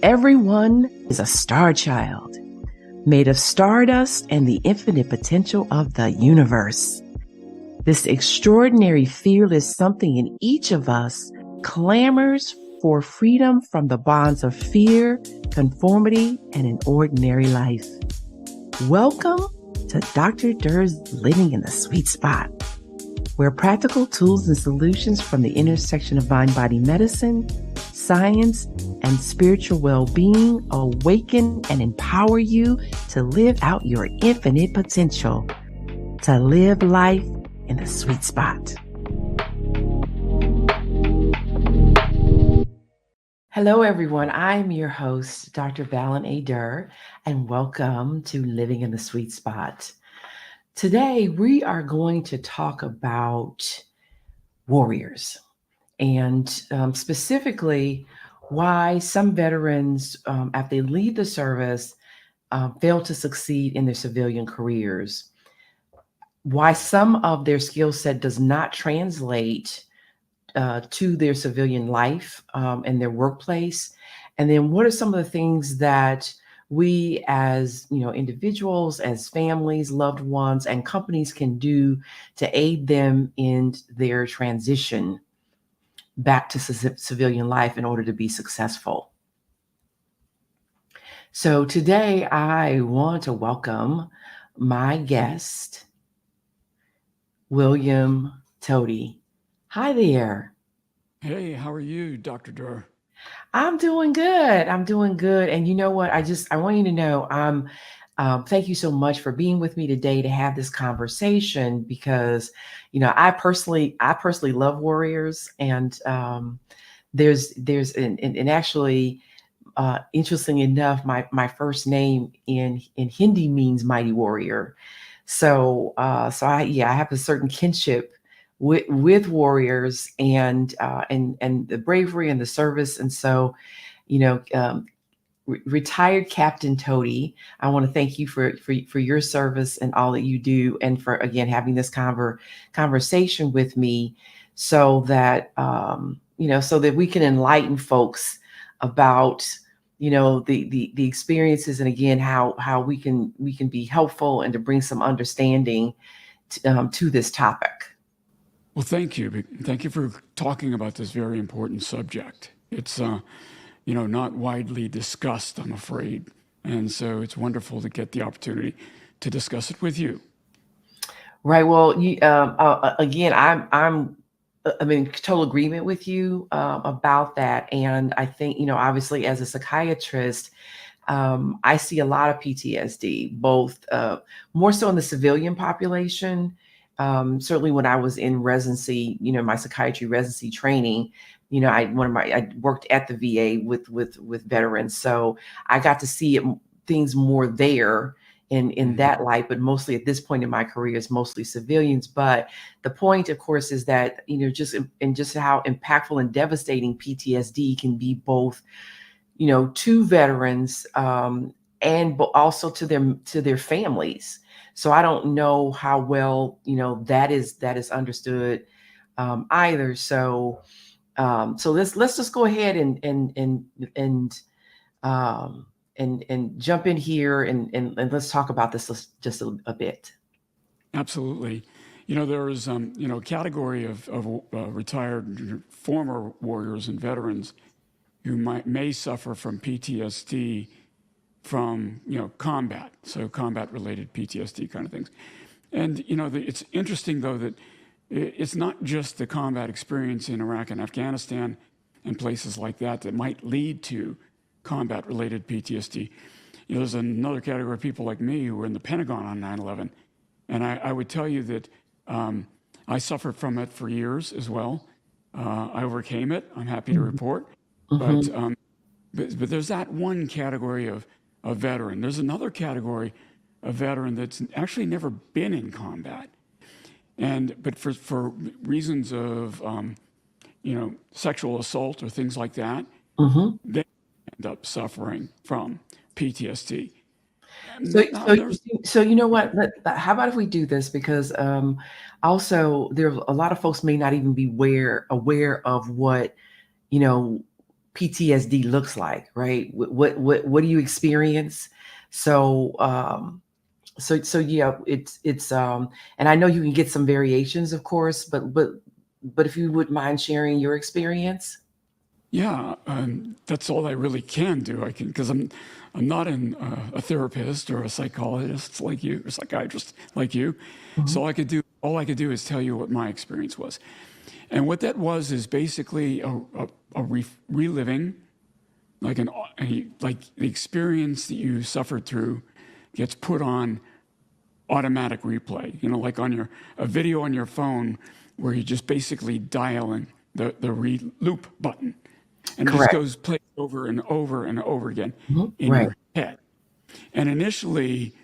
Everyone is a star child, made of stardust and the infinite potential of the universe. This extraordinary fearless something in each of us clamors for freedom from the bonds of fear, conformity, and an ordinary life. Welcome to Dr. Durr's Living in the Sweet Spot, where practical tools and solutions from the intersection of mind-body medicine, science, and spiritual well-being awaken and empower you to live out your infinite potential, to live life in the sweet spot. Hello, everyone. I'm your host, Dr. Balin Durr, and welcome to Living in the Sweet Spot. Today, we are going to talk about warriors and specifically why some veterans, after they leave the service, fail to succeed in their civilian careers, why some of their skill set does not translate to their civilian life and their workplace, and then what are some of the things that we as individuals, as families, loved ones, and companies can do to aid them in their transition back to civilian life in order to be successful. So today I want to welcome my guest, William Toti. Hi there. Hey, how are you, Dr. Durr? I'm doing good. And you know what? I want you to know, thank you so much for being with me today to have this conversation because, I personally love warriors, and and actually, interesting enough, my first name in Hindi means mighty warrior. So I have a certain kinship with warriors and the bravery and the service. And so, retired Captain Toti, I want to thank you for your service and all that you do, and for again having this conversation with me, so that so that we can enlighten folks about the experiences, and again how we can be helpful and to bring some understanding to this topic. Well, thank you. Thank you for talking about this very important subject. It's, not widely discussed, I'm afraid. And so it's wonderful to get the opportunity to discuss it with you. Right. Well, again, I'm in total agreement with you about that. And I think, obviously as a psychiatrist, I see a lot of PTSD, both more so in the civilian population. Certainly when I was in residency, my psychiatry residency training, I worked at the VA with veterans. So I got to see things more there in that light, but mostly at this point in my career is mostly civilians. But the point, of course, is that, just how impactful and devastating PTSD can be, both, to veterans, and also to their families. So I don't know how well, that is understood either. So let's just go ahead and jump in here and let's talk about this just a bit. Absolutely. There is a category of retired former warriors and veterans who may suffer from PTSD from combat, so combat-related PTSD kind of things. And it's interesting though that it's not just the combat experience in Iraq and Afghanistan and places like that might lead to combat-related PTSD. There's another category of people like me who were in the Pentagon on 9/11, and I would tell you that I suffered from it for years as well. I overcame it, I'm happy to report. Mm-hmm. But there's that one category of veteran. There's another category of veteran that's actually never been in combat, but for reasons of sexual assault or things like that, they end up suffering from PTSD. So you know what? How about if we do this? Because also there a lot of folks may not even be aware of what PTSD looks like, right? What do you experience? So so yeah, it's and I know you can get some variations, of course, but if you would mind sharing your experience. Yeah, that's all I really can do. I can because I'm not a therapist or a psychologist like you, or psychiatrist like you. Mhm. So all I could do is tell you what my experience was, and what that was is basically a reliving, like like the experience that you suffered through gets put on automatic replay. You know, like on a video on your phone where you just basically dialing the loop button, and it just Correct. goes play over and over and over again Mhm. in Right. your head. And initially,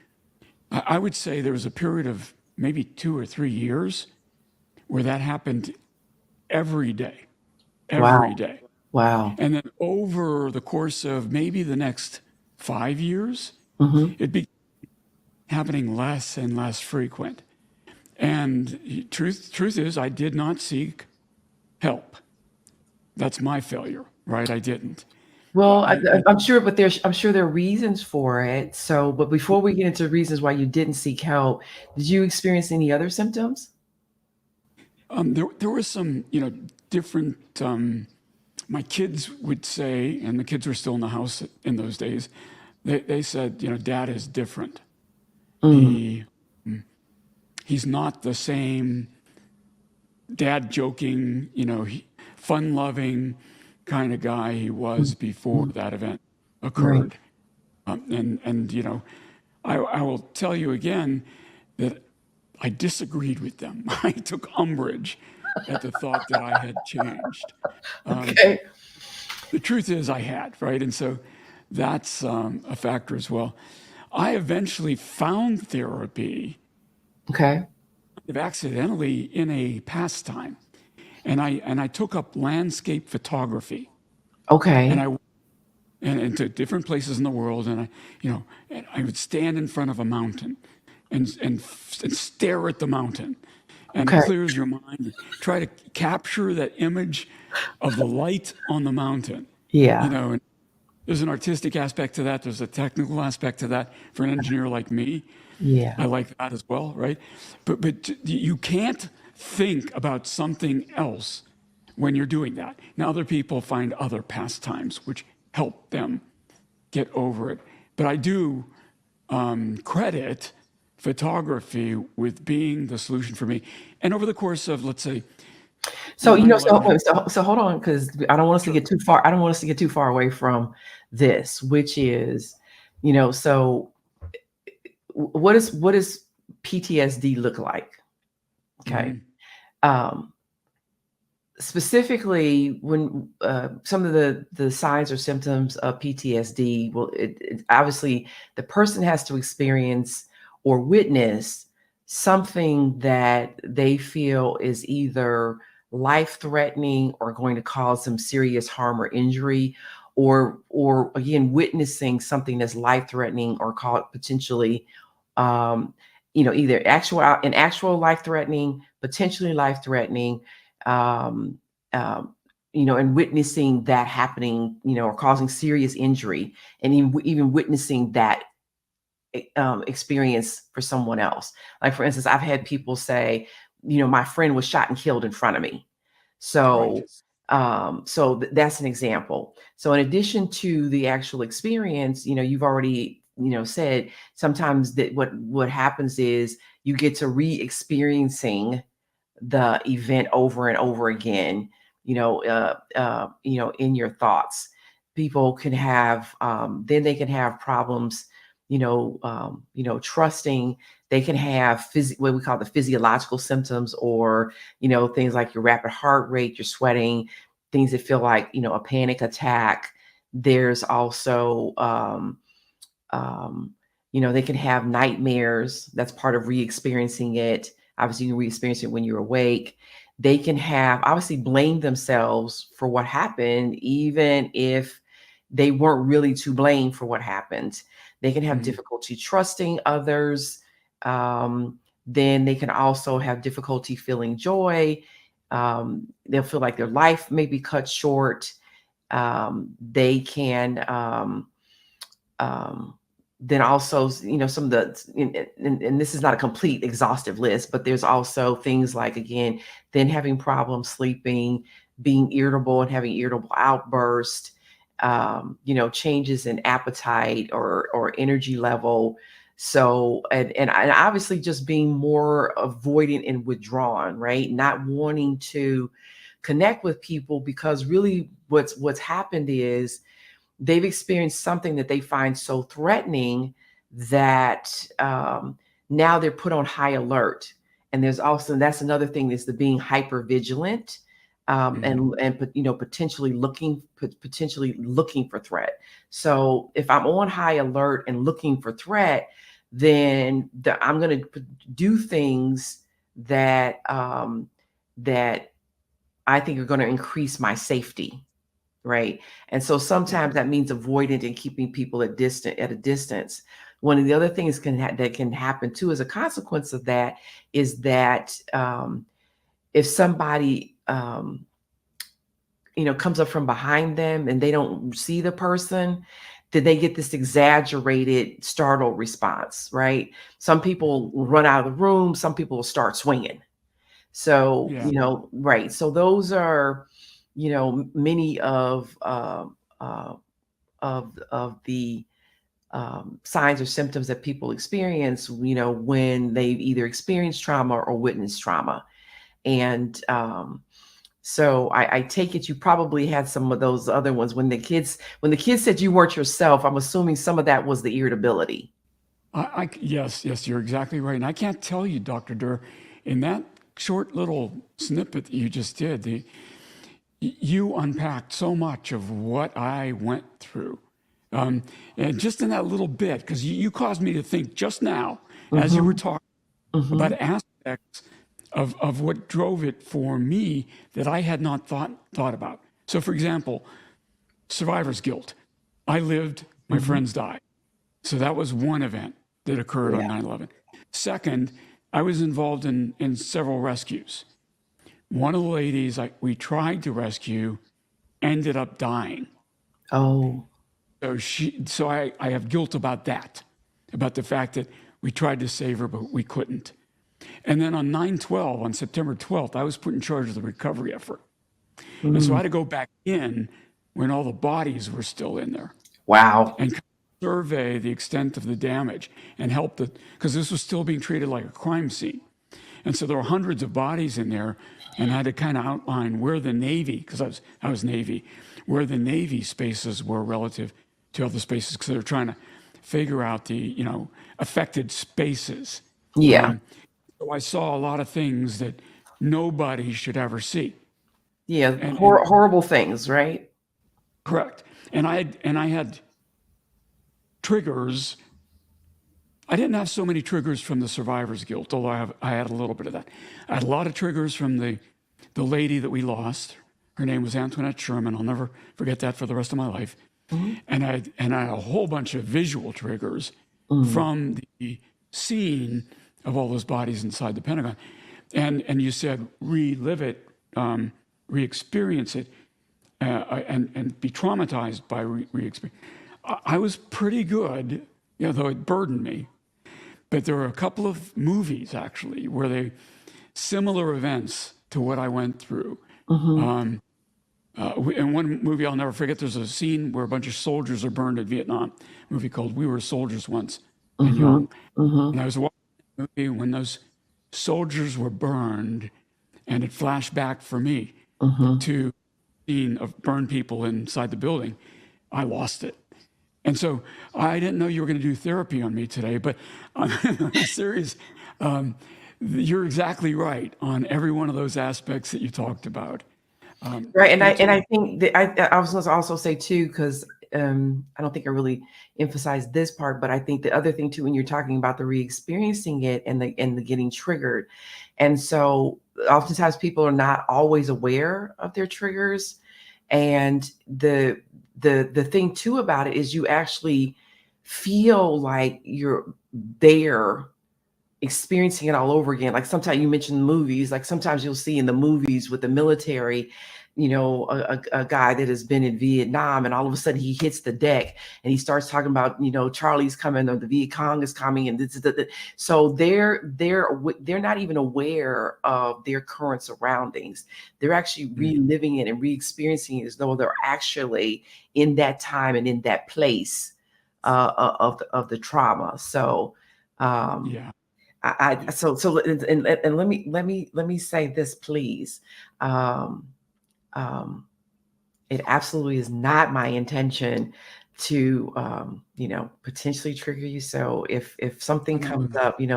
I would say there was a period of maybe 2 or 3 years where that happened every day, every Wow. day. Wow. And then over the course of maybe the next 5 years, Hmm. it began happening less and less frequent. And truth is, I did not seek help. That's my failure, right? I didn't. Well, I I'm sure, but I'm sure there are reasons for it. So, but before we get into reasons why you didn't seek help, did you experience any other symptoms? there were some, different. My kids would say, and the kids were still in the house in those days. They said, Dad is different. Mm, He he's not the same dad joking, fun loving kind of guy he mm, was before mm. that event Right. occurred. And I will tell you again that I disagreed with them. I took umbrage at the thought that I had changed. Okay. The truth is, I had, right? And so that's a factor as well. I eventually found therapy Okay. accidentally in a pastime, and I took up landscape photography, and Okay. and to different places in the world, and I would stand in front of a mountain, and stare at the mountain, and it Okay. clears your mind. Try to capture that image of the light on the mountain, Yeah. and there's an artistic aspect to that. There's a technical aspect to that. For an engineer like me, Yeah. I like that as well, right? But you can't think about something else when you're doing that. Now, other people find other pastimes which help them get over it. But I do credit photography with being the solution for me. And over the course of, let's say, So, 9/11 happened. so hold on, because I don't want us to Sure. get too far. I don't want us to get too far away from this, which is, so what does PTSD look like? Okay. Mhm. Um, Specifically, when some of the signs or symptoms of PTSD, well, obviously the person has to experience or witness something that they feel is either life threatening or going to cause some serious harm or injury, or again witnessing something that's life threatening or called potentially um, either actual life threatening, potentially life threatening, um, um, and witnessing that happening, or causing serious injury, and even witnessing that experience for someone else. Like, for instance, I've had people say, my friend was shot and killed in front of me. Right. So, that's an example. So, in addition to the actual experience, you've already, said sometimes that what happens is you get to re-experiencing the event over and over again, in your thoughts. People can have, then they can have problems, trusting. They can have what we call the physiological symptoms, or, things like your rapid heart rate, your sweating, things that feel like, a panic attack. There's also, um, they can have nightmares. That's part of re-experiencing it. Obviously, you can re-experience it when you're awake. They can have obviously blame themselves for what happened, even if they weren't really to blame for what happened. They can have Mhm. difficulty trusting others. Then they can also have difficulty feeling joy. They'll feel like their life may be cut short. They can um, then also, some of the, and this is not a complete exhaustive list, but there's also things like, again, then having problems sleeping, being irritable and having irritable outbursts, changes in appetite or energy level. So, and obviously just being more avoidant and withdrawn, right? Not wanting to connect with people, because really what's happened is they've experienced something that they find so threatening that now they're put on high alert. And there's also, that's another thing, is the being hyper vigilant, and potentially looking for threat. So if I'm on high alert and looking for threat, then I'm going to do things that I think are going to increase my safety. Right. And so sometimes that means avoiding and keeping people at a distance. One of the other things that can happen too as a consequence of that is that if somebody comes up from behind them and they don't see the person, then they get this exaggerated startle response, right? Some people will run out of the room, some people will start swinging. So, Yeah. right. So those are, many of the signs or symptoms that people experience, when they've either experienced trauma or witnessed trauma. And so I take it you probably had some of those other ones when the kids said you weren't yourself. I'm assuming some of that was the irritability. Yes, you're exactly right. And I can't tell you, Dr. Durr, in that short little snippet that you just did, you unpacked so much of what I went through. And just in that little bit, because you caused me to think just now, as you were Mm-hmm. talking, Mm-hmm. about aspects of what drove it for me that I had not thought about. So, for example, survivor's guilt. I lived, my Mm-hmm. friends died. So that was one event that occurred on Yeah. 9/11. Second, I was involved in several rescues. One of the ladies we tried to rescue ended up dying. Oh. So I have guilt about that, about the fact that we tried to save her, but we couldn't. And then on 9/12, on September 12th, I was put in charge of the recovery effort. And so I Mm. had to go back in when all the bodies were still in there Wow. and survey the extent of the damage and help because this was still being treated like a crime scene. And so there were hundreds of bodies in there, and I had to kind of outline where the Navy, because I was Navy, where the Navy spaces were relative to other spaces, because they were trying to figure out the affected spaces. Yeah. So I saw a lot of things that nobody should ever see. Yeah. And Horrible things, right? correct. And I had triggers. I didn't have so many triggers from the survivor's guilt, although I had a little bit of that. I had a lot of triggers from the lady that we lost. Her name was Antoinette Sherman. I'll never forget that for the rest of my life. Mhm. And I had a whole bunch of visual triggers Mm. from the scene of all those bodies inside the Pentagon. And you said relive it, re-experience it, and be traumatized by re-experience. I was pretty good, though it burdened me. But there were a couple of movies actually where similar events to what I went through. Mhm. In one movie I'll never forget, there's a scene where a bunch of soldiers are burned in Vietnam. A movie called We Were Soldiers Once and Mhm. Young. Mhm. And I was watching the movie when those soldiers were burned, and it flashed back for me Mhm. to the scene of burned people inside the building. I lost it. And so I didn't know you were going to do therapy on me today, but on a serious, um, you're exactly right on every one of those aspects that you talked about. Right. And I It's and I think that I was going to also say too, because I don't think I really emphasized this part, but I think the other thing too, when you're talking about the re-experiencing it and the getting triggered, and so oftentimes people are not always aware of their triggers, and the thing too about it is you actually feel like you're there experiencing it all over again. Like sometimes you mentioned movies, like sometimes you'll see in the movies with the military, a guy that has been in Vietnam, and all of a sudden he hits the deck and he starts talking about, Charlie's coming, or the Viet Cong is coming, and so they're not even aware of their current surroundings. They're actually reliving it and re-experiencing it as though they're actually in that time and in that place of the trauma. So Yeah. and let me say this, please. Um, it absolutely is not my intention to potentially trigger you. So if something comes No. up, please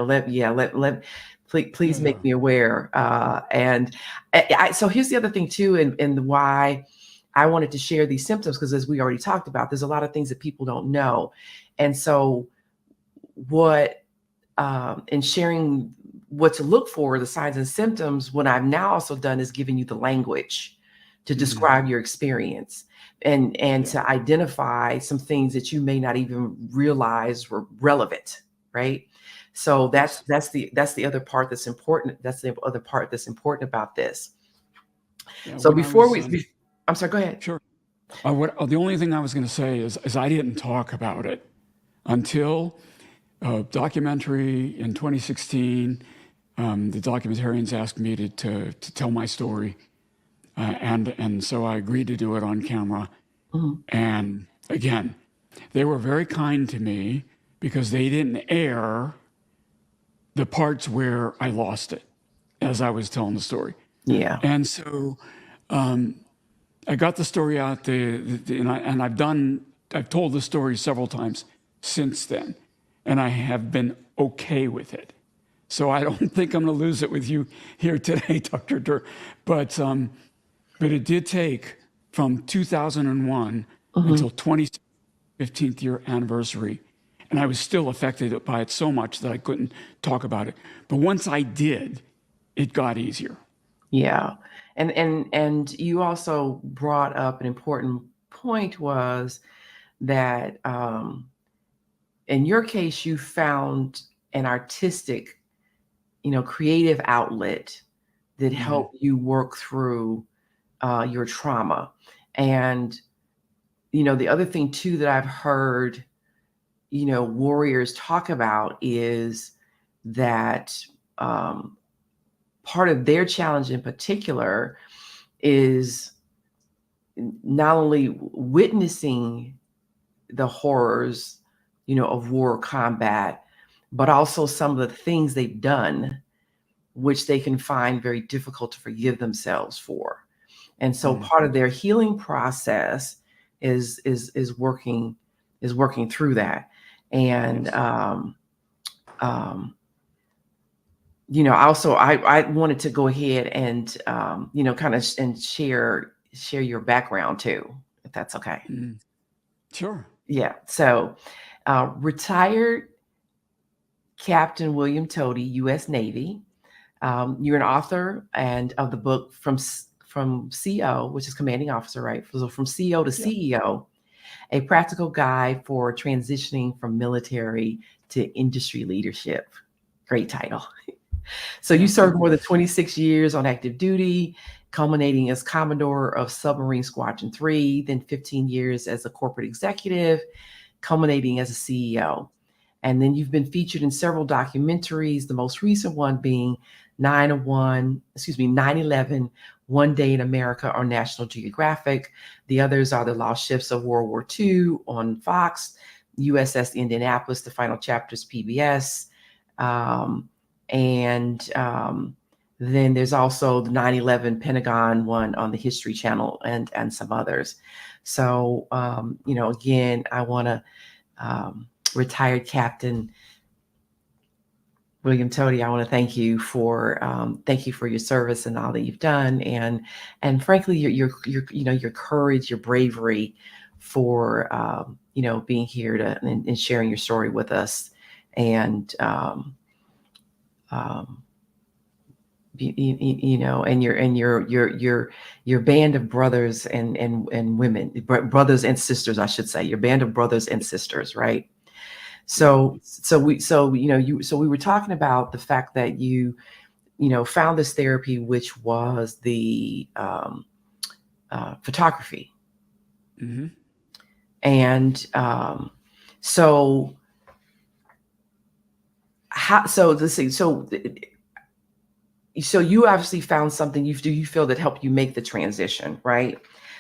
Yeah. make me aware. And so here's the other thing too, and why I wanted to share these symptoms, because as we already talked about, there's a lot of things that people don't know. And so what in sharing what to look for, the signs and symptoms, what I've now also done is giving you the language to describe your experience, and to identify some things that you may not even realize were relevant, right? So that's the other part that's important. That's the other part that's important about this. Yeah. So When I before was I'm sorry, go ahead. sure. The only thing I was going to say is I didn't talk about it until a documentary in 2016. The documentarians asked me to tell my story, and so I agreed to do it on camera. Mhm. And again, they were very kind to me because they didn't air the parts where I lost it as I was telling the story. Yeah. And so I got the story out there, and I've told the story several times since then, and I have been okay with it. So I don't think I'm going to lose it with you here today, Dr. Durr. But it did take from 2001 Mhm. until 15th year anniversary, and I was still affected by it so much that I couldn't talk about it. But once I did, it got easier. Yeah. And you also brought up an important point, was that in your case you found an artistic, creative outlet that helped you work through your trauma. And the other thing too that I've heard warriors talk about is that part of their challenge in particular is not only witnessing the horrors, of war combat, but also some of the things they've done, which they can find very difficult to forgive themselves for. And so part of their healing process is working through that. And also I wanted to go ahead and kind of and share your background too, if that's okay. Sure. Yeah. So retired Captain William Toti, U.S. Navy. You're an author and of the book from CO, which is commanding officer, right? So from CO to Yep. CEO, a practical guide for transitioning from military to industry leadership. Great title. So you Yeah. served more than 26 years on active duty, culminating as Commodore of Submarine Squadron 3, then 15 years as a corporate executive, culminating as a CEO. And then you've been featured in several documentaries, the most recent one being 9/11, One Day in America on National Geographic. The others are The Lost Ships of World War II on Fox, USS Indianapolis, The Final Chapters, PBS. And then there's also the 9/11 Pentagon one on the History Channel, and some others. So, again, I want to retired Captain William Toti, I want to thank you for your service and all that you've done, and frankly your courage, your bravery for being here and sharing your story with us, and and your band of brothers and women, brothers and sisters, I should say, your band of brothers and sisters, right? So we were talking about the fact that you found this therapy, which was the photography. Mm-hmm. And so how, so let's see, so you obviously found something you feel that helped you make the transition, right?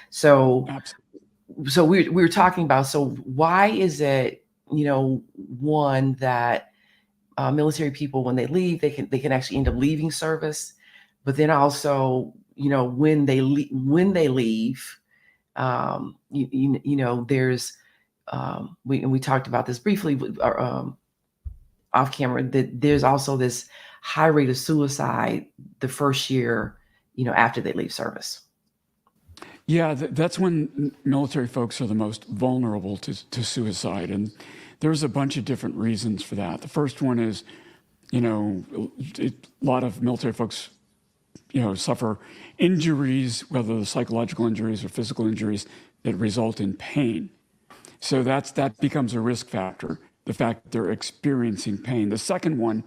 So Absolutely. we were talking about, so why is it, one that military people, when they leave, they can actually end up leaving service, but then also, when they leave, there's we talked about this briefly off camera, that there's also this high rate of suicide the first year, after they leave service. Yeah, that's when military folks are the most vulnerable to suicide. And there's a bunch of different reasons for that. The first one is, a lot of military folks, suffer injuries, whether they're psychological injuries or physical injuries that result in pain. So that becomes a risk factor, the fact that they're experiencing pain. The second one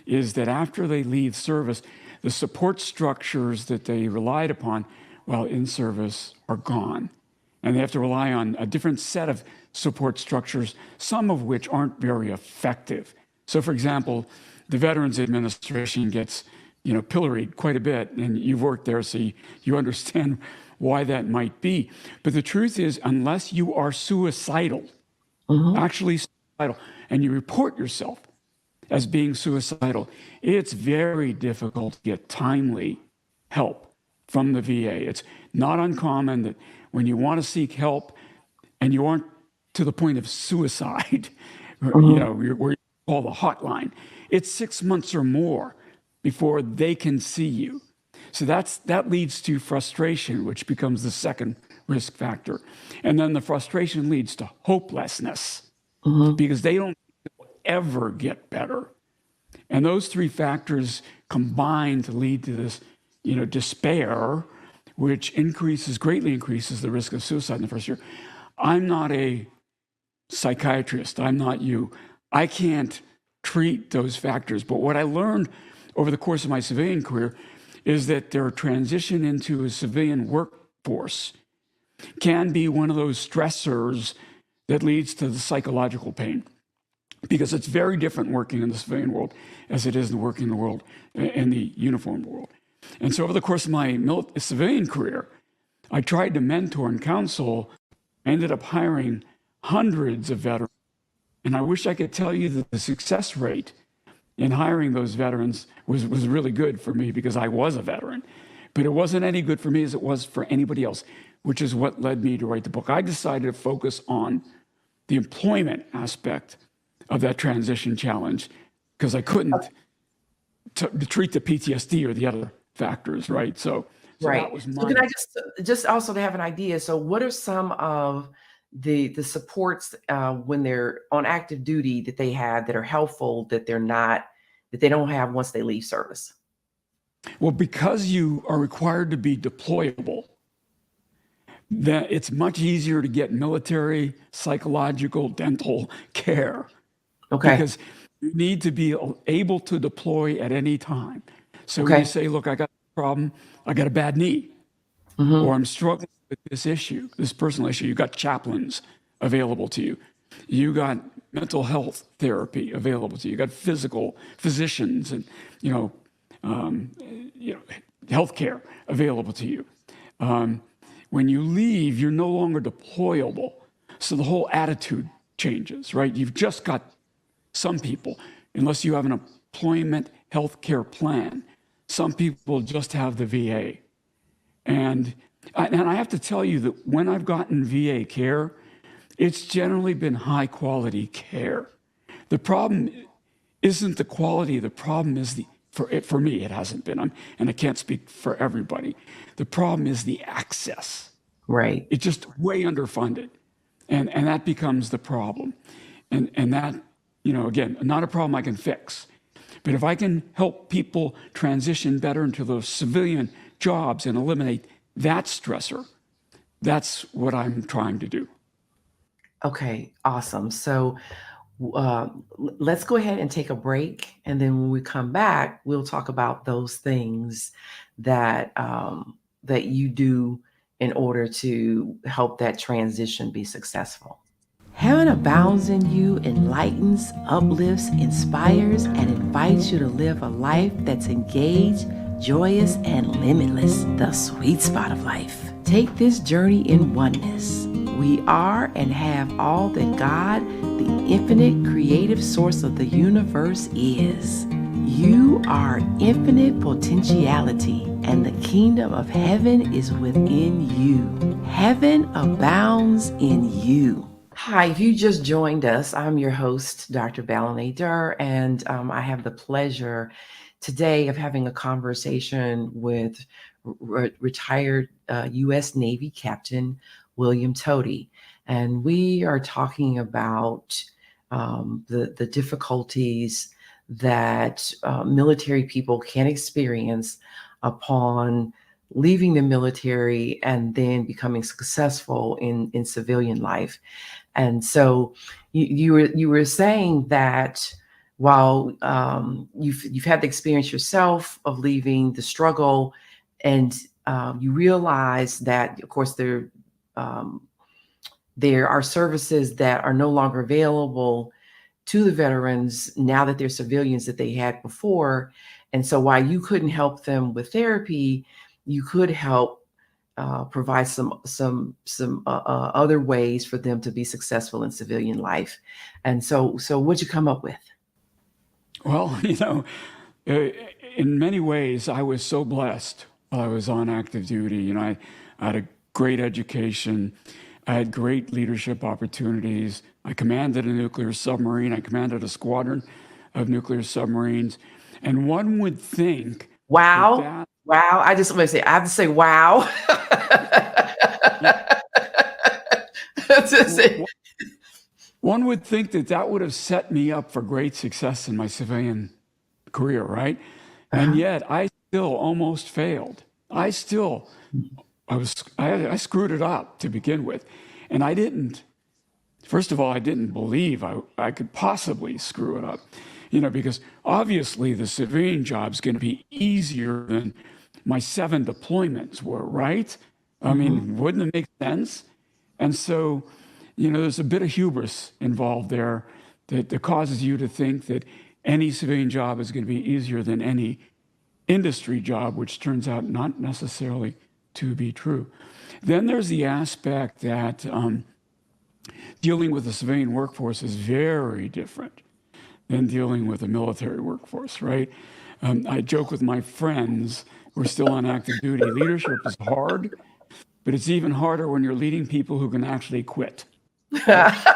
is that after they leave service, the support structures that they relied upon while in service are gone. And they have to rely on a different set of support structures, some of which aren't very effective. So, for example, the Veterans Administration gets, pilloried quite a bit, and you've worked there, so you understand why that might be. But the truth is, unless you are suicidal, Mm-hmm. actually suicidal, and you report yourself as being suicidal, it's very difficult to get timely help from the VA. It's not uncommon that when you want to seek help and you aren't to the point of suicide, Mm-hmm. where you call the hotline, it's 6 months or more before they can see you. So that leads to frustration, which becomes the second risk factor. And then the frustration leads to hopelessness Mm-hmm. because they don't ever get better. And those three factors combine to lead to this, despair, which greatly increases the risk of suicide in the first year. I'm not a psychiatrist. I'm not you. I can't treat those factors. But what I learned over the course of my civilian career is that their transition into a civilian workforce can be one of those stressors that leads to the psychological pain, because it's very different working in the civilian world as it is in working in the world, in the uniformed world. And so over the course of my civilian career, I tried to mentor and counsel. I ended up hiring hundreds of veterans. And I wish I could tell you that the success rate in hiring those veterans was really good for me, because I was a veteran. But it wasn't any good for me as it was for anybody else, which is what led me to write the book. I decided to focus on the employment aspect of that transition challenge, because I couldn't treat the PTSD or the other factors, right? So that Right. was So my. can I just also to have an idea? So what are some of the supports when they're on active duty that they have that are helpful, that they don't have once they leave service? Well, because you are required to be deployable, that it's much easier to get military, psychological, dental care, Okay. because you need to be able to deploy at any time. So when you Okay. say, look, I got a problem, I got a bad knee, or Mm-hmm. I'm struggling with this issue, this personal issue, you got chaplains available to you. You got mental health therapy available to you. You got physical physicians and, you know, um, healthcare available to you. Um, when you leave, you're no longer deployable. So the whole attitude changes, right? You've just got some people, unless you have an employment health care plan, some people just have the VA. And I have to tell you that when I've gotten VA care, it's generally been high quality care. The problem isn't the quality. The problem is for me, it hasn't been. And I can't speak for everybody. The problem is the access. Right. It's just way underfunded. And that becomes the problem. And that, again, not a problem I can fix. But if I can help people transition better into those civilian jobs and eliminate that stressor, that's what I'm trying to do. Okay. Awesome. So let's go ahead and take a break, and then when we come back, we'll talk about those things that you do in order to help that transition be successful. Heaven Abounds in You enlightens, uplifts, inspires, and invites you to live a life that's engaged, joyous, and limitless, the sweet spot of life. Take this journey in oneness. We are and have all that God, the infinite creative source of the universe, is. You are infinite potentiality, and the kingdom of heaven is within you. Heaven abounds in you. Hi, if you just joined us, I'm your host, Dr. Balin Durr, and I have the pleasure today of having a conversation with retired U.S. Navy Captain William Toti. And we are talking about the difficulties that military people can experience upon leaving the military and then becoming successful in civilian life. And so you were saying that while you've had the experience yourself of leaving, the struggle, and you realize that, of course, there are services that are no longer available to the veterans now that they're civilians that they had before. And so while you couldn't help them with therapy, you could help provide some other ways for them to be successful in civilian life. And so what'd you come up with? Well, in many ways, I was so blessed while I was on active duty. I had a great education. I had great leadership opportunities. I commanded a nuclear submarine. I commanded a squadron of nuclear submarines. And one would think Wow. Wow. I just want to say, I have to say, wow. One would think that would have set me up for great success in my civilian career, right? And yet I still almost failed. I screwed it up to begin with. And first of all, I didn't believe I could possibly screw it up, because obviously the civilian job's going to be easier than my 7 deployments were, right? I mean, wouldn't it make sense? And so, there's a bit of hubris involved there that causes you to think that any civilian job is going to be easier than any industry job, which turns out not necessarily to be true. Then there's the aspect that dealing with the civilian workforce is very different than dealing with the military workforce, right? I joke with my friends who are still on active duty. Leadership is hard, but it's even harder when you're leading people who can actually quit. I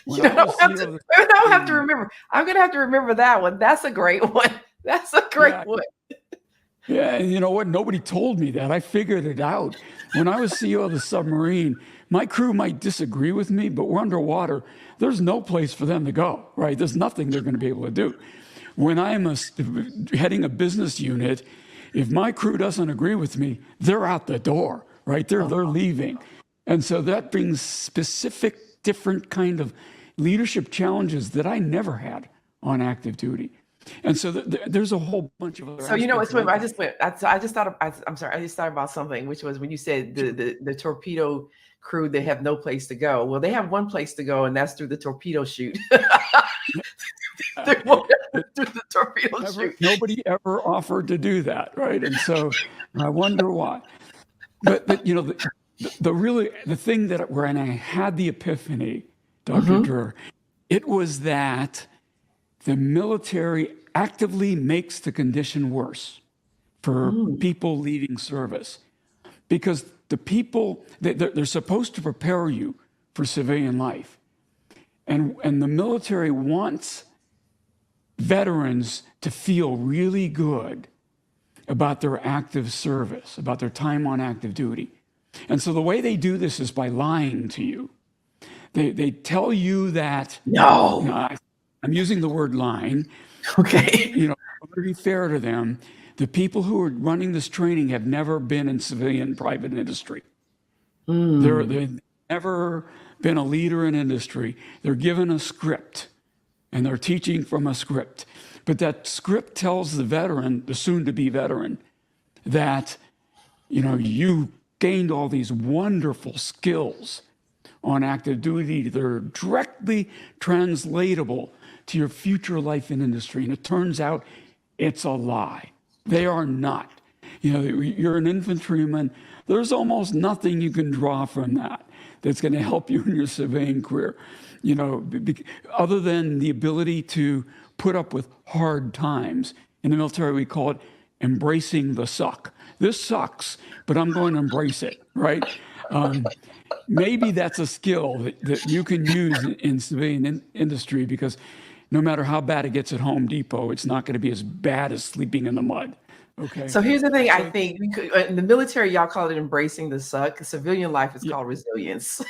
don't have to remember. I'm going to have to remember that one. That's a great one. That's a great one. Yeah, and you know what? Nobody told me that. I figured it out. When I was CEO of the submarine, my crew might disagree with me, but we're underwater. There's no place for them to go, right? There's nothing they're going to be able to do. When I'm heading a business unit, if my crew doesn't agree with me, they're out the door, right? They're leaving. And so that brings specific, different kind of leadership challenges that I never had on active duty. And so there's a whole bunch of other. So I just thought about something, which was when you said the torpedo crew, they have no place to go. Well, they have one place to go, and that's through the torpedo chute. Through the torpedo chute. Nobody ever offered to do that, right? And so I wonder why. But the thing when I had the epiphany, Dr. Durr, it was that the military actively makes the condition worse for people leaving service, because the people, they're supposed to prepare you for civilian life. And the military wants veterans to feel really good about their active service, about their time on active duty. And so the way they do this is by lying to you. They tell you that, I'm using the word lying. Okay. I'm going to be fair to them. The people who are running this training have never been in civilian private industry. They've never been a leader in industry. They're given a script, and they're teaching from a script. But that script tells the veteran, the soon-to-be veteran, that you gained all these wonderful skills on active duty. They're directly translatable to your future life in industry. And it turns out it's a lie. They are not. You're an infantryman. There's almost nothing you can draw from that that's going to help you in your civilian career, other than the ability to put up with hard times. In the military, we call it embracing the suck. This sucks, but I'm going to embrace it, right? Maybe that's a skill that you can use in civilian industry, because no matter how bad it gets at Home Depot, it's not going to be as bad as sleeping in the mud. Okay. So here's the thing. I think in the military, y'all call it embracing the suck. Civilian life is called resilience.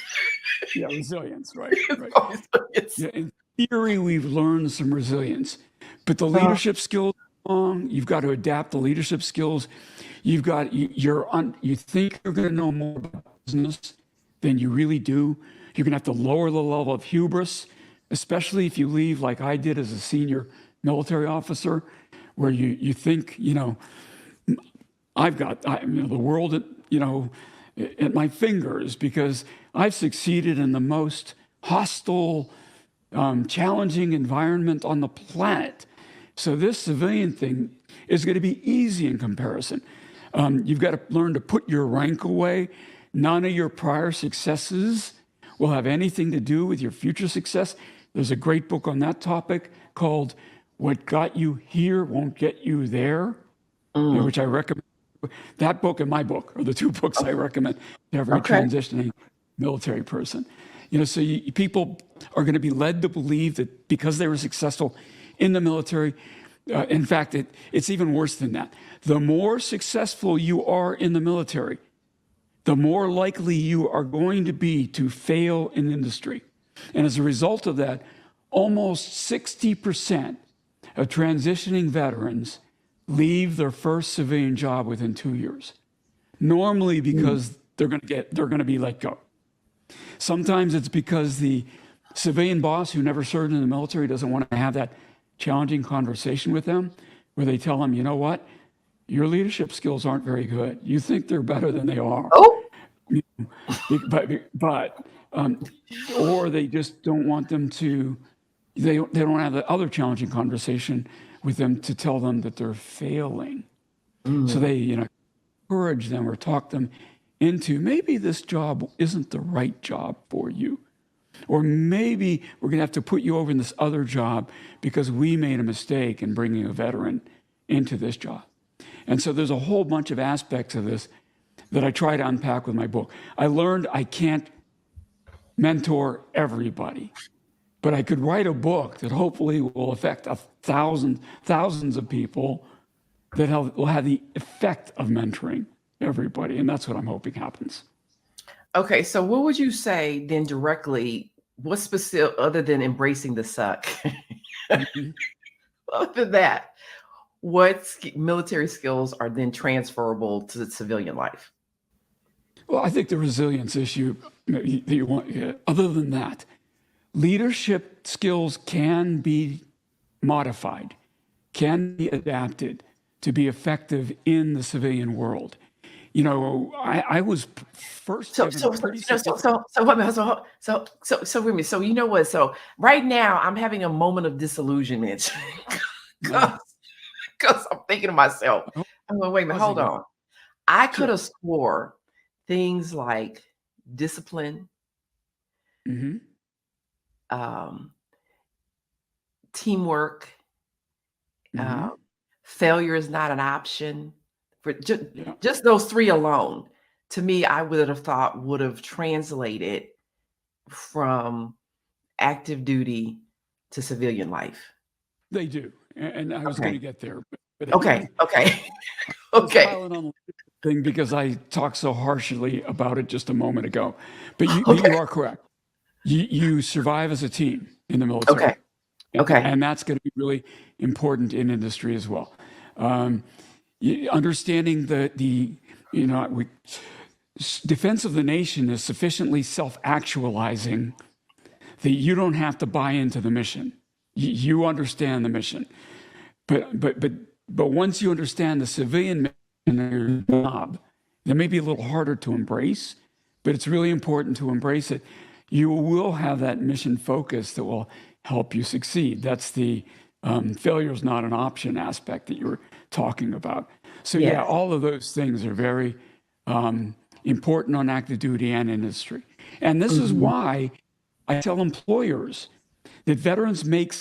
Yeah, resilience, right? Resilience. Yeah, in theory, we've learned some resilience, but the leadership skills, you've got to adapt the leadership skills. You think you're going to know more about business than you really do. You're going to have to lower the level of hubris, especially if you leave like I did as a senior military officer, where you think, I've got the world at my fingers, because I've succeeded in the most hostile, challenging environment on the planet. So this civilian thing is going to be easy in comparison. You've got to learn to put your rank away. None of your prior successes will have anything to do with your future success. There's a great book on that topic called What Got You Here Won't Get You There, which I recommend. That book and my book are the two books I recommend to every transitioning military person. So people are going to be led to believe that because they were successful in the military, in fact, it's even worse than that. The more successful you are in the military, the more likely you are going to be to fail in industry. And as a result of that, almost 60% of transitioning veterans leave their first civilian job within 2 years. Normally because they're going to be let go. Sometimes it's because the civilian boss who never served in the military doesn't want to have that challenging conversation with them, where they tell them, you know what, your leadership skills aren't very good. You think they're better than they are. Or they just don't want them to. They don't have the other challenging conversation with them to tell them that they're failing. So they encourage them or talk them into, maybe this job isn't the right job for you. Or maybe we're going to have to put you over in this other job because we made a mistake in bringing a veteran into this job. And so there's a whole bunch of aspects of this that I try to unpack with my book. I learned I can't mentor everybody, but I could write a book that hopefully will affect thousands of people, that will have the effect of mentoring everybody. And that's what I'm hoping happens. Okay, so what would you say then directly, what's specific other than embracing the suck? Other than that, what military skills are then transferable to the civilian life? Well, I think the resilience issue that you want, other than that, leadership skills can be modified, can be adapted to be effective in the civilian world. I was first. So right now I'm having a moment of disillusionment because I'm thinking to myself, I'm going, wait a minute, hold on. I could have swore things like discipline, teamwork, failure is not an option. For just those three alone, to me, I would have thought would have translated from active duty to civilian life. They do, and I was going to get there. But okay. Thing because I talked so harshly about it just a moment ago, but you are correct. You survive as a team in the military. And that's going to be really important in industry as well. Understanding defense of the nation is sufficiently self-actualizing that you don't have to buy into the mission. You understand the mission, but once you understand the civilian mission of your job That may be a little harder to embrace, but it's really important to embrace it. You will have that mission focus that will help you succeed. That's the failure is not an option aspect that you were talking about. So yeah, Yes. all of those things are very important on active duty and industry. And this is Hmm. why I tell employers that veterans make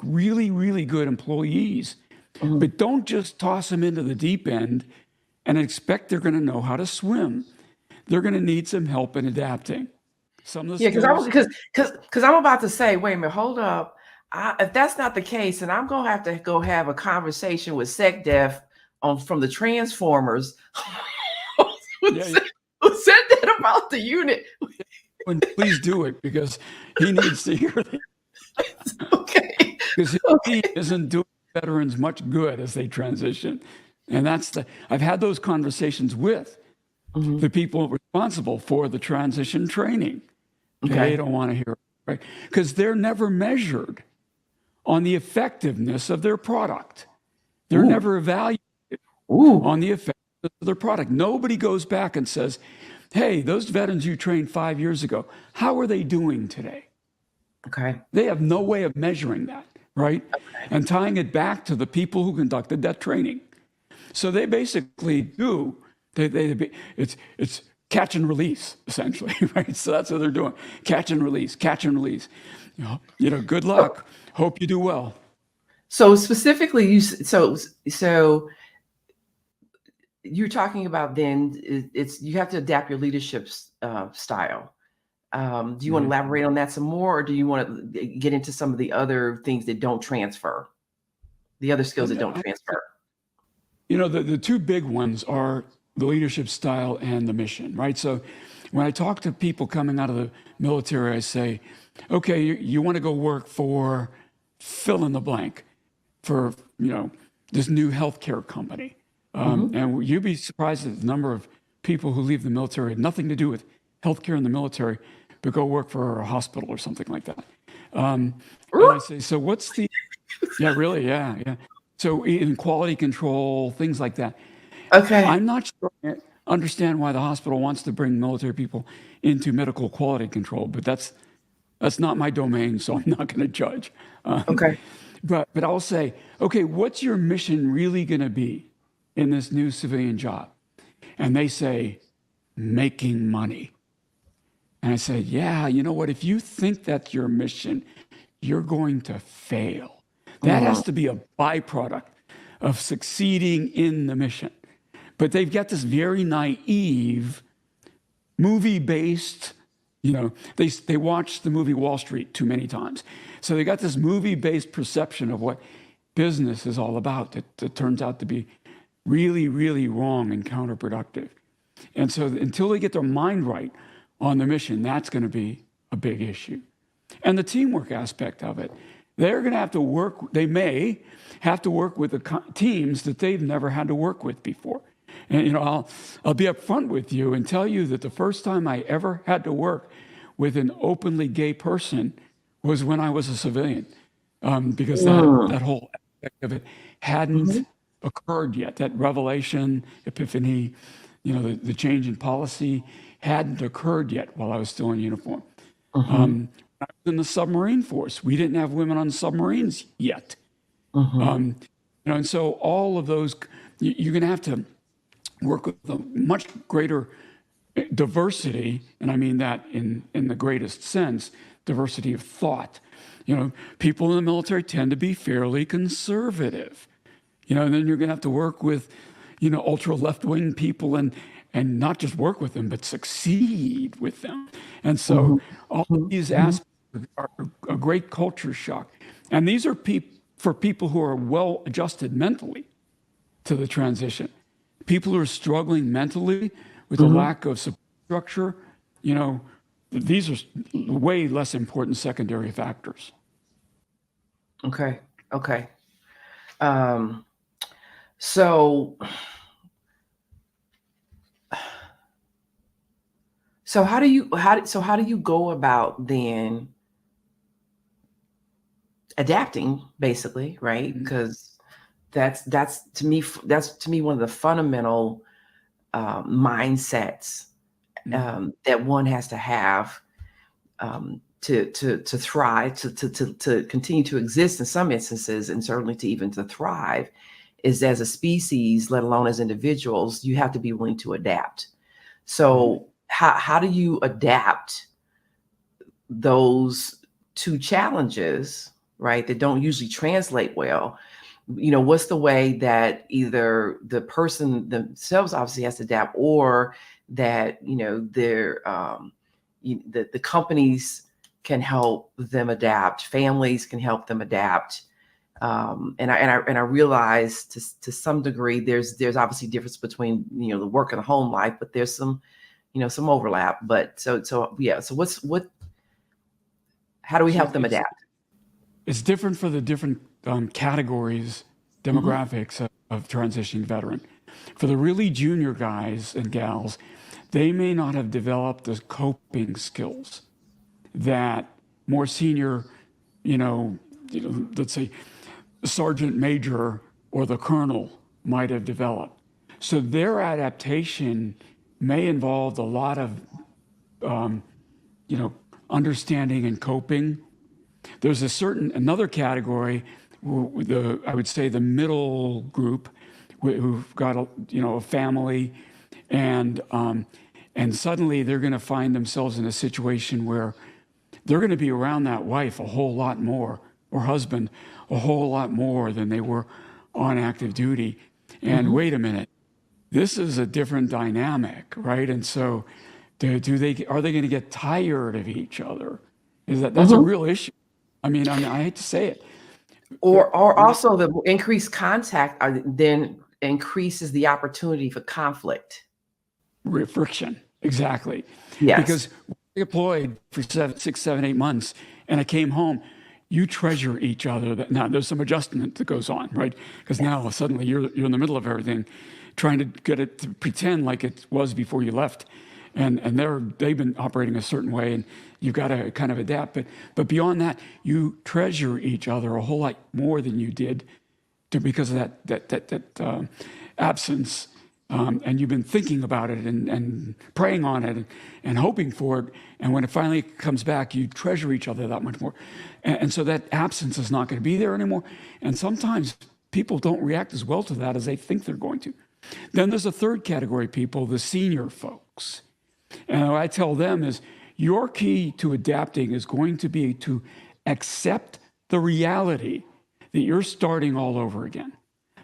really, really good employees, Hmm. but don't just toss them into the deep end and expect they're going to know how to swim. They're going to need some help in adapting. Some of the Yeah, because I was skills, because I'm about to say, wait a minute, hold up. If that's not the case, then I'm gonna have to go have a conversation with SecDef on from the Transformers, who yeah, said, who said that about the unit. and please do it because he needs to hear that Okay, because his team okay. isn't doing veterans much good as they transition. And I've had those conversations with Hmm. the people responsible for the transition training. They Okay. don't want to hear it, right? Because they're never measured on the effectiveness of their product. They're Ooh, never evaluated ooh. on the effectiveness of their product. Nobody goes back and says, hey, those veterans you trained 5 years ago, how are they doing today? Okay. They have no way of measuring that, right? And tying it back to the people who conducted that training. So they basically do, it's catch and release, essentially, right? So that's what they're doing. Catch and release, catch and release. Good So, luck. Hope you do well. so specifically, so you're talking about then it's you have to adapt your leadership style. Do you want to Mhm. elaborate on that some more, or do you want to get into some of the other things that don't transfer, the other skills that don't I transfer? the two big ones are the leadership style and the mission, right? So when I talk to people coming out of the military, I say, okay, you want to go work for fill in the blank for, this new healthcare company. Hmm. And you'd be surprised at the number of people who leave the military, had nothing to do with healthcare in the military, but go work for a hospital or something like that. Um, and I say, so what's the yeah, really. Yeah, yeah. So in quality control, things like that. Okay. I'm not sure I understand why the hospital wants to bring military people into medical quality control, but that's not my domain, so I'm not going to judge. Um, Okay. but I'll say, okay, what's your mission really going to be in this new civilian job? And they say, making money. And I said, yeah, you know what? If you think that's your mission, you're going to fail. That Mm. has to be a byproduct of succeeding in the mission. But they've got this very naive movie based, they watched the movie Wall Street too many times. So they got this movie based perception of what business is all about that turns out to be really, really wrong and counterproductive. And so until they get their mind right on the mission, that's going to be a big issue. And the teamwork aspect of it, they're going to have to work, they may have to work with the teams that they've never had to work with before. And, I'll be upfront with you and tell you that the first time I ever had to work with an openly gay person was when I was a civilian, because that Mm. whole aspect of it hadn't Hmm. occurred yet. That revelation, epiphany, the change in policy hadn't occurred yet while I was still in uniform. Hmm. I was in the submarine force. We didn't have women on submarines yet. Hmm. And so all of those, you're going to have to work with a much greater diversity, and I mean that in the greatest sense, diversity of thought. People in the military tend to be fairly conservative. And then you're going to have to work with, ultra left wing people and not just work with them, but succeed with them. And so Hmm. all of these Hmm. aspects are a great culture shock. And these are for people who are well adjusted mentally to the transition. People who are struggling mentally with a Hmm. lack of support structure, you know, these are way less important secondary factors. Okay. Okay. Um, so how do you go about then adapting basically, right? Mhm. Because that's to me one of the fundamental mindsets that one has to have to thrive, to continue to exist in some instances, and certainly to even to thrive, is as a species, let alone as individuals, you have to be willing to adapt. So how do you adapt those two challenges, right, that don't usually translate well? What's the way that either the person themselves obviously has to adapt, or that, the companies can help them adapt, families can help them adapt. And I realize to some degree there's obviously difference between the work and the home life, but there's some overlap. But so yeah. So how do we help them adapt? It's different for the different categories, demographics of transitioning veteran. For the really junior guys and gals, they may not have developed the coping skills that more senior, let's say the sergeant major or the colonel might have developed. So their adaptation may involve a lot of, understanding and coping. There's another category, I would say the middle group, who've got a family, and suddenly they're going to find themselves in a situation where they're going to be around that wife a whole lot more, or husband a whole lot more than they were on active duty. And wait a minute, this is a different dynamic, right? And so are they going to get tired of each other? That's a real issue. I mean, I hate to say it. Or also the increased contact then increases the opportunity for conflict. Friction, exactly. Yes. Because I deployed for 6, 7, 8 months, and I came home. You treasure each other. Now there's some adjustment that goes on, right? Because now suddenly you're in the middle of everything, trying to get it to pretend like it was before you left, and they've been operating a certain way, and you've got to kind of adapt. But beyond that, you treasure each other a whole lot more than you did, because of that absence. And you've been thinking about it and praying on it and hoping for it. And when it finally comes back, you treasure each other that much more. And so that absence is not going to be there anymore. And sometimes people don't react as well to that as they think they're going to. Then there's a third category of people, the senior folks. And what I tell them is, your key to adapting is going to be to accept the reality that you're starting all over again,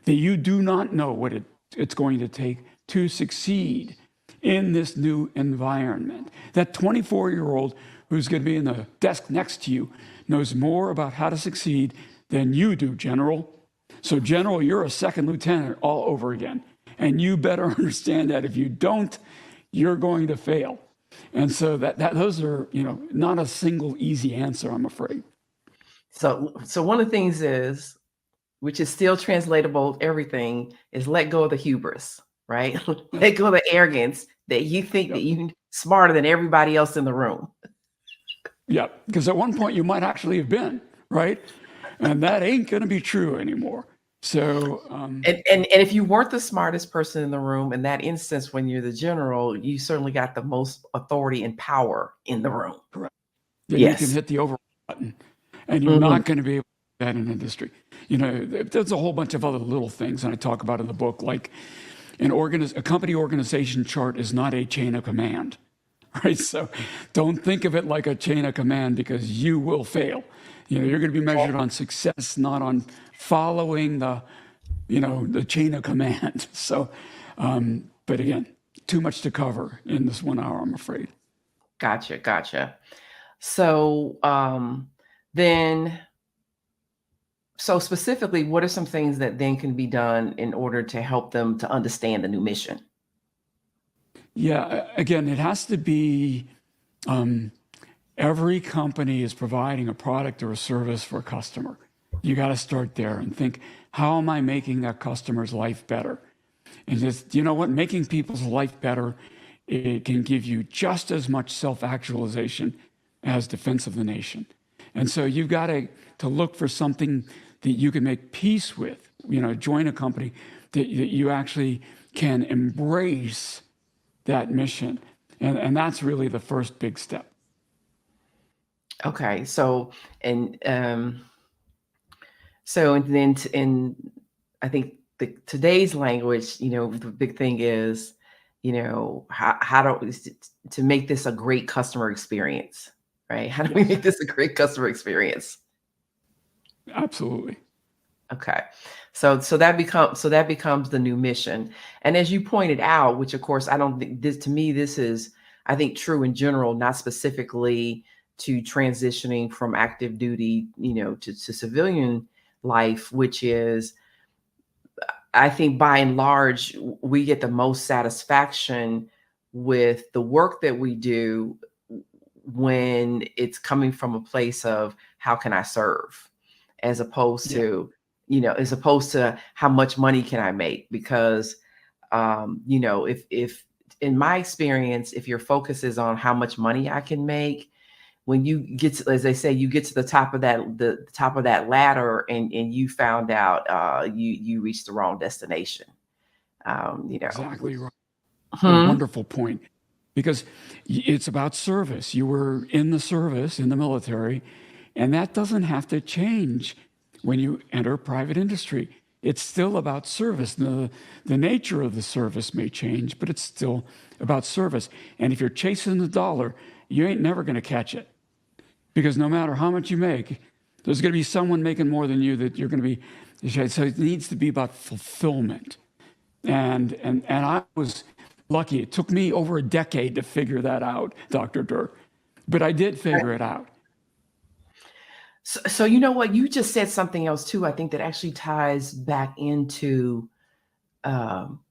that you do not know what it's going to take to succeed in this new environment. That 24-year-old who's going to be in the desk next to you knows more about how to succeed than you do, General. So, General, you're a second lieutenant all over again. And you better understand that if you don't, you're going to fail. And so those are, not a single easy answer, I'm afraid. So one of the things is, which is still translatable, everything, is let go of the hubris, right? Let go of the arrogance that you think that you're smarter than everybody else in the room. Yeah, because at one point you might actually have been, right? And that ain't going to be true anymore. So, and if you weren't the smartest person in the room in that instance, when you're the general, you certainly got the most authority and power in the room. Correct. Then Yes. You can hit the override button, and you're not going to be able to do that in industry. There's a whole bunch of other little things, and I talk about in the book, like a company organization chart is not a chain of command, right? So don't think of it like a chain of command, because you will fail. You're going to be measured on success, not on following the chain of command. So, but again, too much to cover in this 1 hour, I'm afraid. Gotcha. So, so specifically, what are some things that then can be done in order to help them to understand the new mission? Yeah, again, it has to be, every company is providing a product or a service for a customer. You got to start there and think, how am I making that customer's life better? And just, making people's life better, it can give you just as much self-actualization as defense of the nation. And so you've got to look for something that you can make peace with, join a company that you actually can embrace that mission. And that's really the first big step. Okay. And and then in I think today's language, the big thing is, how to make this a great customer experience, right? How do we Yes, make this a great customer experience? absolutely. Okay. So that becomes the new mission. And as you pointed out, which of course I don't think this, to me, this is, I think, true in general, not specifically to transitioning from active duty, to civilian life, which is, I think by and large, we get the most satisfaction with the work that we do when it's coming from a place of how can I serve, as opposed Yeah, to, how much money can I make? Because, if in my experience, if your focus is on how much money I can make, when you get to, as they say, you get to the top of that ladder, and you found out, you reached the wrong destination. exactly right. A Hmm. wonderful point. Because it's about service. You were in the service, in the military, and that doesn't have to change when you enter private industry. It's still about service. The nature of the service may change, but it's still about service. And if you're chasing the dollar, you ain't never going to catch it. Because no matter how much you make, there's going to be someone making more than you that you're going to be. So it needs to be about fulfillment. And I was lucky. It took me over a decade to figure that out, Dr. Durr, but I did figure it out. So you know what? You just said something else too. I think that actually ties back into, um,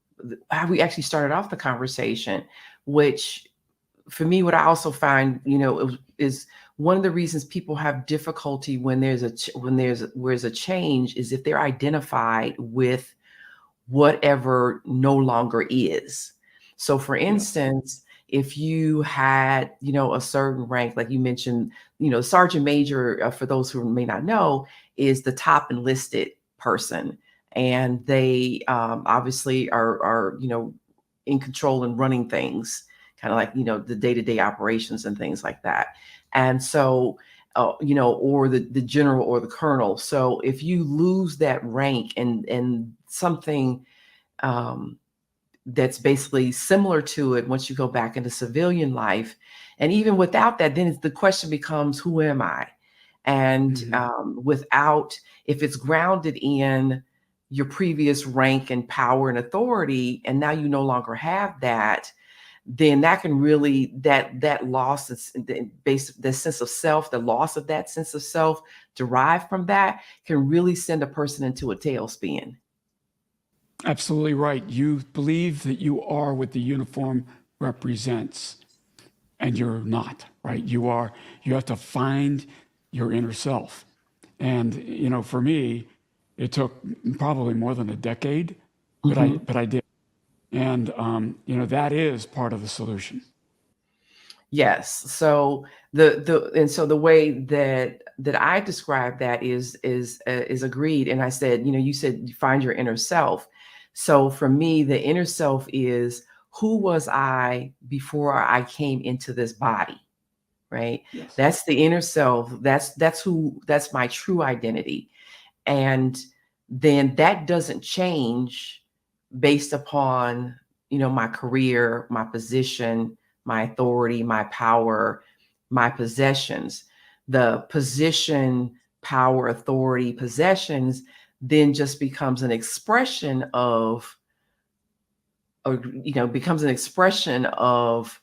how we actually started off the conversation, which for me, what I also find, is one of the reasons people have difficulty when there's a change is if they're identified with whatever no longer is. So for Yes, instance, if you had, a certain rank, like you mentioned, sergeant major, for those who may not know, is the top enlisted person. And they, obviously are, in control and running things, kind of like, the day-to-day operations and things like that. And so, or the general or the colonel. So if you lose that rank, and something, um, that's basically similar to it once you go back into civilian life, and even without that, then the question becomes, who am I? And, hmm without, if it's grounded in your previous rank and power and authority, and now you no longer have that, then that can really, that loss is the sense of self, the loss of that sense of self derived from that can really send a person into a tailspin. absolutely right. You believe that you are what the uniform represents, and you're not, right? You have to find your inner self. And, for me, it took probably more than a decade, Mhm. but I did. And, that is part of the solution. Yes. So the way that I describe that is agreed. And I said, you said you find your inner self. So for me, the inner self is, who was I before I came into this body, right? Yes. That's the inner self. That's my true identity. And then that doesn't change based upon, my career, my position, my authority, my power, my possessions. The position, power, authority, possessions then just becomes an expression of, or becomes an expression of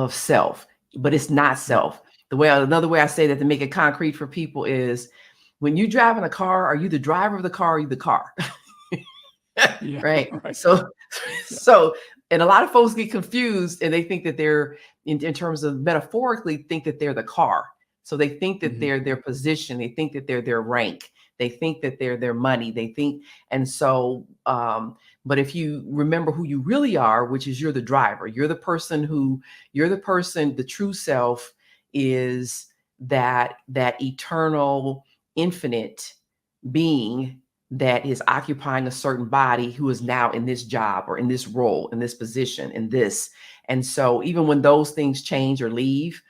self, but it's not Right. self. Another way I say that to make it concrete for people is, when you drive in a car, are you the driver of the car, or are you the car? Yeah. Right. Right. So, Yeah. so, and a lot of folks get confused, and they think that they're, in terms of metaphorically, think that they're the car. So they think that hmm they're their position. They think that they're their rank. They think that they're their money. They think, and so, but if you remember who you really are, which is, you're the driver, the true self is that eternal, infinite being that is occupying a certain body who is now in this job or in this role, in this position, in this. And so even when those things change or leave,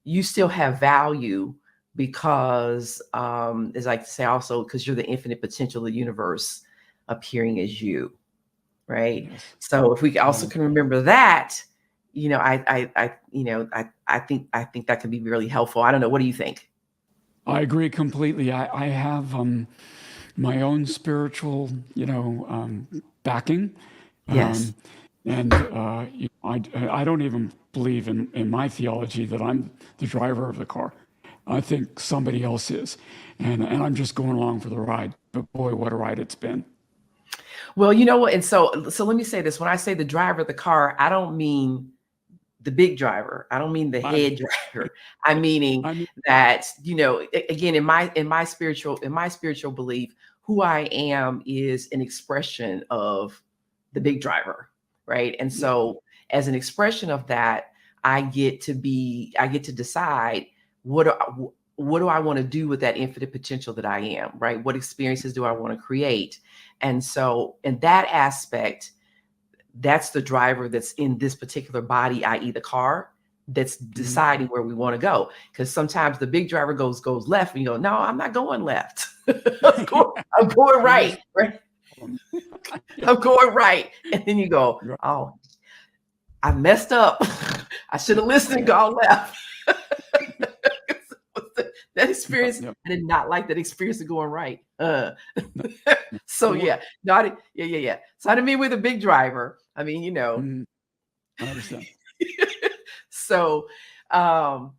you still have value because, as I like to say also, because you're the infinite potential of the universe appearing as you, right? Yes. So if we also can remember that, I think that can be really helpful. I don't know. What do you think? I agree completely. I have my own spiritual, backing. Yes. Um, and I don't even believe in my theology that I'm the driver of the car. I think somebody else is. And I'm just going along for the ride. But boy, what a ride it's been. Well, you know what? And so let me say this. When I say the driver of the car, I don't mean the big driver. I don't mean the I, head driver. I'm meaning I mean, that, again, in my spiritual belief, who I am is an expression of the big driver, right? And yeah. so as an expression of that, I get to decide what do I want to do with that infinite potential that I am, right? What experiences do I want to create? And so in that aspect, that's the driver that's in this particular body, i.e. the car, that's Mhm. deciding where we want to go. Because sometimes the big driver goes left and you go, no, I'm not going left. I'm going And there's right. Right. yeah, I'm going right. And then you go, right. oh, I messed up. I should have listened and Yeah, gone left. That yeah, experience, yeah. I did not like that experience of going right. No, So well, yeah, not yeah. So I didn't mean with a big driver. I mean, mm, I understand. so um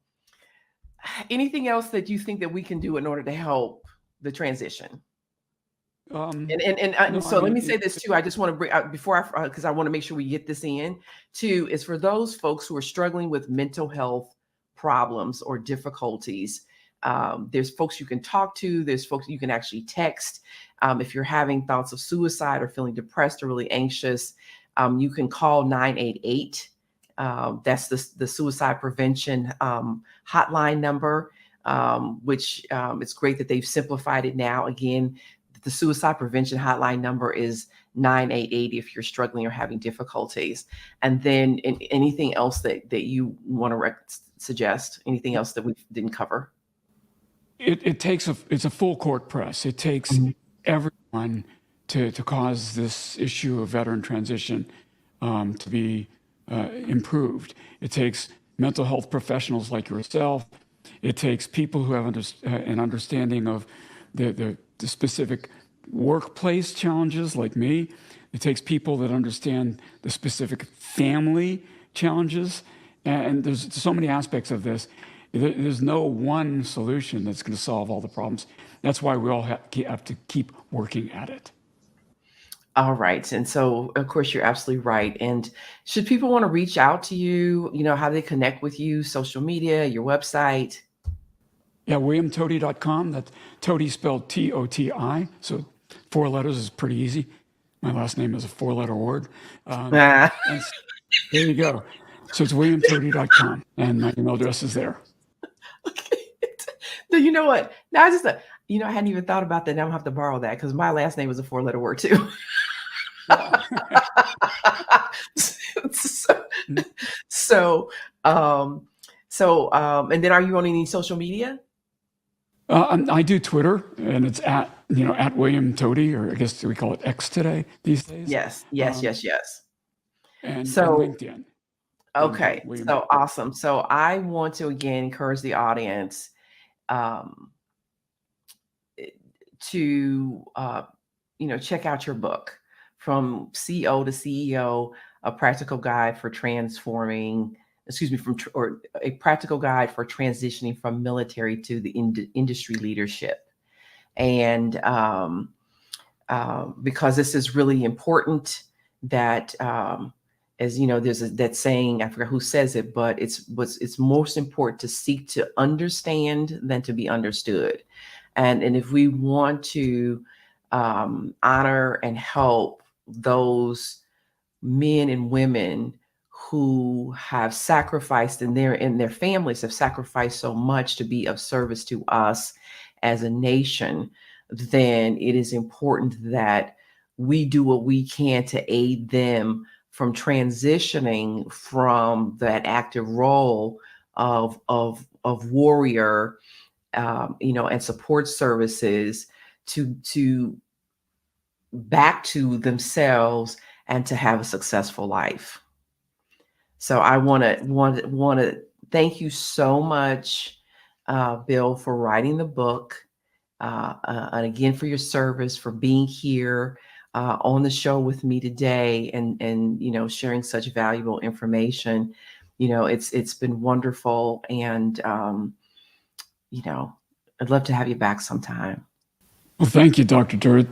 anything else that you think that we can do in order to help the transition? And No, I so let mean, me say this too. I just want to bring before I because I want to make sure we get this in too. Is for those folks who are struggling with mental health problems or difficulties. There's folks you can talk to. There's folks you can actually text. If you're having thoughts of suicide or feeling depressed or really anxious, you can call 988. That's the suicide prevention hotline number, which it's great that they've simplified it now. Again, the suicide prevention hotline number is 988 if you're struggling or having difficulties. And then anything else that you want to suggest, anything else that we didn't cover? it's a full court press. It takes Mhm. everyone to cause this issue of veteran transition to be improved. It takes mental health professionals like yourself. It takes people who have an understanding of the specific workplace challenges like me. It takes people that understand the specific family challenges. And there's so many aspects of this. There's no one solution that's going to solve all the problems. That's why we all have to keep working at it. All right. And so, of course, you're absolutely right. And should people want to reach out to you, how they connect with you, social media, your website? Yeah, WilliamToti.com. That's Toti spelled Toti. So 4 letters is pretty easy. My last name is a 4-letter word. Um, Ah, and there you go. So it's WilliamToti.com, and my email address is there. okay. No, you know what? Now I just, I hadn't even thought about that. Now I'm gonna have to borrow that because my last name is a 4-letter word too. Yeah. so, so, and then are you on any social media? I do Twitter, and it's at William Toti, or I guess we call it X today these days, Yes, yes, um, yes, yes. and So, LinkedIn, and okay, William so Toti. awesome. So I want to again encourage the audience um, to check out your book, From CO to CEO: A Practical Guide for Transforming. Excuse me, or a practical guide for transitioning from military to the industry leadership. And because this is really important, that as you know, there's that saying, I forgot who says it, but it's most important to seek to understand than to be understood. And if we want to honor and help those men and women who have sacrificed and their families have sacrificed so much to be of service to us as a nation, then it is important that we do what we can to aid them from transitioning from that active role of warrior, and support services to back to themselves and to have a successful life. So I want to thank you so much, Bill, for writing the book, and again for your service, for being here on the show with me today, and sharing such valuable information. It's been wonderful, and I'd love to have you back sometime. Well, thank you, Dr. Durr.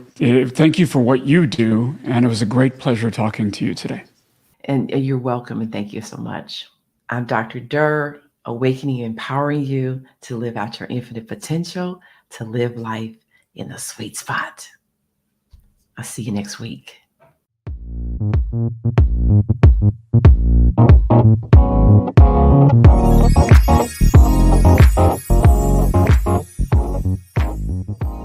Thank you for what you do, and it was a great pleasure talking to you today. And you're welcome, and thank you so much. I'm Dr. Durr, awakening and empowering you to live out your infinite potential, to live life in the sweet spot. I'll see you next week.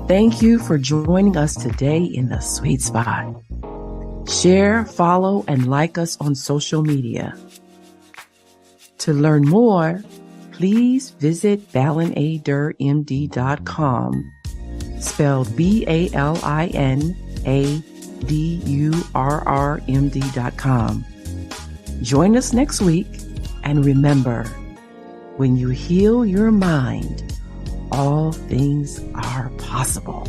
Thank you for joining us today in the sweet spot. Share, follow, and like us on social media. To learn more, please visit balinadurrmd.com, spelled BALINADURRMD.com. Join us next week, and remember, when you heal your mind, all things are possible.